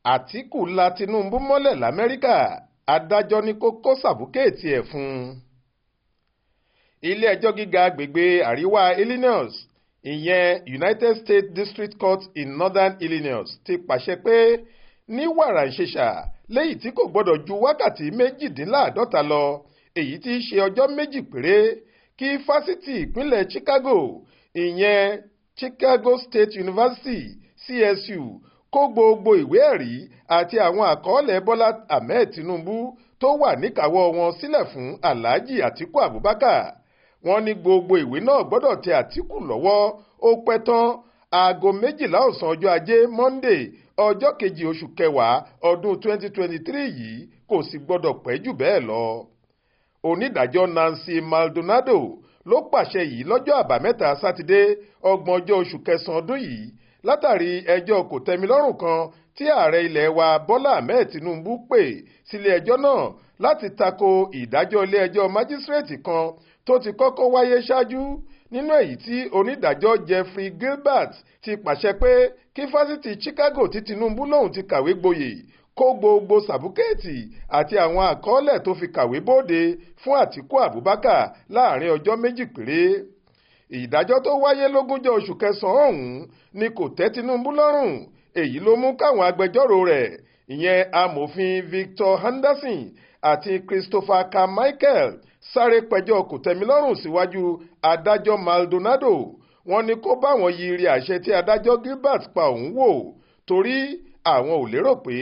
Atiku la Tinubu mọ́lẹ̀ l'Amẹ́ríkà, adájọ́ ní kó kó Sabukeeti ẹ̀ fún un. Ilé-ẹjọ́ gíga agbègbè àríwá Illinois, ìyẹn United States District Court in Northern Illinois, ti pàṣẹ pé ní wàràǹṣeṣà léyìí tí kò gbọdọ̀ ju wákàtí 48 lọ, èyí tí í ṣe ọjọ́ méjì péré, kí fásitì ìpínlẹ̀ Chicago, ìyẹn Chicago State University CSU, kó gbogbo ìwé ẹ̀rí àti àwọn àkọọ́lẹ̀ Bọ́lá Ahmed Tinubu tó wà níkàáwọ́ wọn sílẹ̀ fún Alhaji Atiku Abubakar. Wọ́n ní gbogbo ìwé náà gbọ́dọ̀ tẹ Atiku lọ́wọ́ ó pẹ́ tán aago 12 ọ̀sán ọjọ́ ajé Monday ọjọ́ kejì oṣù kẹwàá ọdún 2023 yìí, kò sì gbọ́dọ̀ pẹ́ jù bẹ́ẹ̀ lọ. Onídàájọ́ Nancy Maldonado ló pàṣẹ yìí lọ́jọ́ àbámẹ́ta sátidé 30 oṣù kẹsàn-án ọdún yìí, látàrí ẹjọ́ kòtẹ́milọ́rùn kan tí ààrẹ ilẹ̀ wa Bọ́lá Ahmed Tinubu pè sílé ẹjọ́ náà láti tako ìdájọ́ ilé ẹjọ́ májísírèètì kan tó ti kọ́kọ́ wáyé ṣáájú, nínú èyí tí onídàájọ́ Jeffrey Gilbert ti pàṣẹ pé kí fásitì Chicago tí Tinubu lòun ti kàwé gboyè kó gbogbo Sabukeeti àti àwọn àkọọ́lẹ̀ tó fi kàwé bóde fún Atiku Abubakar láàrin ọjọ́ méjì péré. Ìdájọ́ tó wáyé 20 oṣù kẹsàn-án ọ̀hún ni kò tẹ́ Tinubu lọ́rùn, èyí ló mú káwọn agbẹjọ́rò rẹ̀, ìyẹn amòfin Victor Henderson àti Christopher Carmichael, sáré pẹjọ́ kòtẹ́milọ́rùn síwájú adájọ́ Maldonado. Wọ́n ní kó bá wọn yiri àṣẹ tí adájọ́ Gilbert pa òun wò, torí àwọn ò lérò pé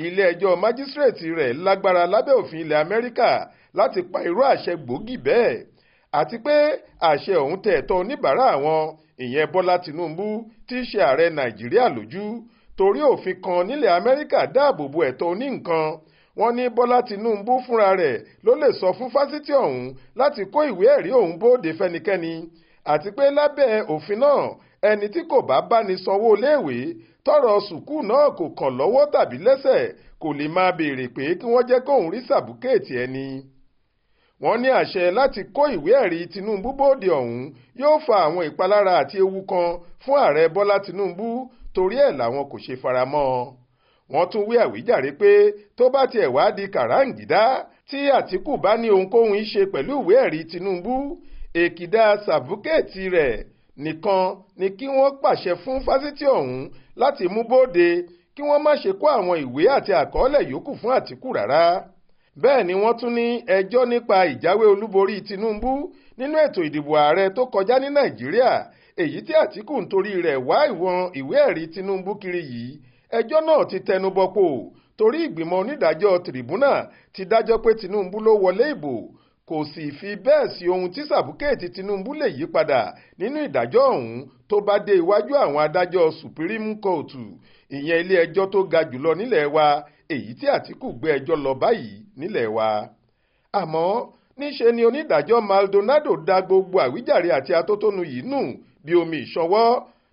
ilé-ẹjọ́ májísírèètì rẹ̀ lágbára lábẹ́ òfin ilẹ̀ Amẹ́ríkà láti pa irú àṣẹ gbòógì bẹ́ẹ̀, àti pé àṣẹ ọ̀hún tẹ ẹ̀tọ́ oníbàárà àwọn, ìyẹn Bọ́lá Tinubu tí í ṣe ààrẹ Nàìjíríà lójú, torí òfin kan nílẹ̀ Amẹ́ríkà dáàbò bo ẹ̀tọ́ oníǹkan. Wọ́n ní Bọ́lá Tinubu fúnra rẹ̀ ló lè sọ fún fásitì ọ̀hún láti kó ìwé ẹ̀rí ọ̀hún bóde fẹ́nikẹ́ni, àti pé lábẹ́ òfin náà ẹni tí kò bá báni sanwó léèwé tọ́rọ̀ sùkúù náà kò kàn lọ́wọ́ tàbí lẹ́sẹ̀ kò lè máa béèrè pé kí wọ́n jẹ́ kóun rí Sabukeeti ẹni. Wọ́n ní àṣẹ láti kó ìwé ẹ̀rí Tinubu bóde ọ̀hún yóò fa àwọn ìpalára àti ewu kan fún ààrẹ Bọ́lá Tinubu, torí ẹ̀ làwọn kò ṣe faramọ́ ọ. Wọ́n tún wí àwíjàre pé tó bá tiẹ̀ wá di kàráǹgídá tí Atiku bá ní ohunkóhun í ṣe pẹ̀lú ìwé ẹ̀rí Tinubu, èkìdá Sabukeeti rẹ̀ nìkan ni kí wọ́n pàṣẹ fún fásitì ọ̀hún láti mú bóde, kí wọ́n má ṣe kó àwọn ìwé àti àkọọ́lẹ̀ yòókù fún Atiku rárá. Bẹ́ẹ̀ ni wọ́n tún ní ẹjọ́ nípa ìjáwé olúborí Tinubu nínú ètò ìdìbò ààrẹ tó kọjá ní Nàìjíríà, èyí tí Atiku ń torí rẹ̀ wá ìwọ̀n ìwé ẹ̀rí Tinubu kiri yìí. Ẹjọ́ náà ti tẹnubọpò torí ìgbìmọ̀ onídàájọ́ tìrìbùnà ti dájọ́ pé Tinubu ló wọlé ìbò, kò sì fi bẹ́ẹ̀ sí ohun tí Sabukeeti Tinubu lè yí padà nínú ìdájọ́ ọ̀hún tó bá dé iwájú àwọn adájọ́ Supreme Court, ìyẹn ilé ẹjọ́ tó ga jùlọ nílẹ̀ wa, èyí tí Atiku gbé ẹjọ́ lọ báyìí nílẹ̀ wa. Àmọ́ níṣe ni onídàájọ́ Maldonado dá gbogbo àwíjàre àti atótónu yìí nù bí omi ìṣanwọ́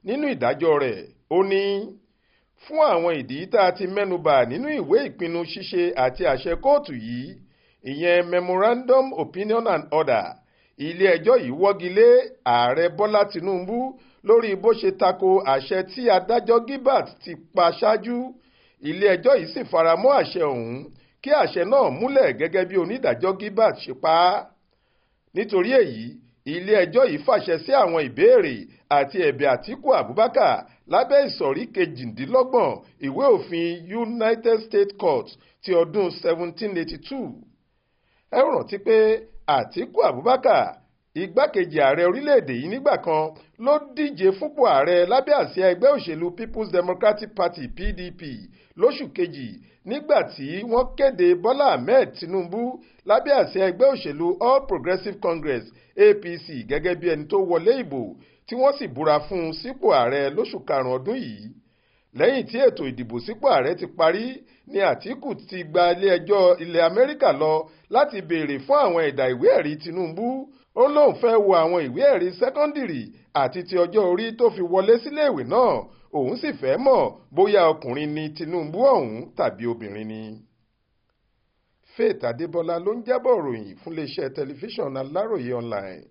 nínú ìdájọ́ rẹ̀. Ó ní fún àwọn ìdí tá a ti mẹ́nubà nínú ìwé ìpinnu ṣíṣe àti àṣẹ kóòtù yìí, ìyẹn Memorandum Opinion and Order, ilé-ẹjọ́ yìí wọ́gi lé ààrẹ Bọ́lá Tinubu lórí bó ṣe tako àṣẹ tí adájọ́ Gilbert ti pa ṣáájú. Ilé-ẹjọ́ yìí sì faramọ́ àṣẹ ọ̀hún kí àṣẹ náà múlẹ̀ gẹ́gẹ́ bí onídàájọ́ Gilbert ṣe pa á. Nítorí èyí, ilé-ẹjọ́ yìí fàṣẹ sí àwọn ìbéèrè àti ẹ̀bẹ̀ Atiku Abubakar lábẹ́ ìsọ̀rí 28 ìwé òfin United States Court ti ọdún 1782. Ẹ rántí pé Atiku Abubakar, igbákejì ààrẹ orílẹ̀-èdè yìí nígbà kan, ló díje fúnpò ààrẹ lábẹ́ àsíá ẹgbẹ́ òṣèlú People's Democratic Party PDP lóṣù kejì, nígbà tí wọ́n kéde Bọ́lá Ahmed Tinubu lábẹ́ àsíá ẹgbẹ́ òṣèlú All Progressives Congress APC gẹ́gẹ́ bí ẹni tó wọlé ìbò, tí wọ́n sì búra fún un sípò ààrẹ lóṣù karùn-ún ọdún yìí. Lẹ́yìn tí ètò ìdìbò sípò ààrẹ ti parí ni Atiku ti gba ilé-ẹjọ́ ilẹ̀ Amẹ́ríkà lọ láti béèrè fún àwọn ẹ̀dà ìwé ẹ̀rí Tinubu. Ó lóun fẹ́ wo àwọn ìwé ẹ̀rí sẹ́kọ́ndìrì àti ti ọjọ́ orí tó fi wọlé síléèwé náà, òun sì fẹ́ mọ̀ bóyá ọkùnrin ni Tinubu ọ̀hún tàbí obìnrin ni. Faith Adébọlá ló ń jábọ̀ ròyìn fún iléeṣẹ́ tẹlifíṣàn Aláròye online.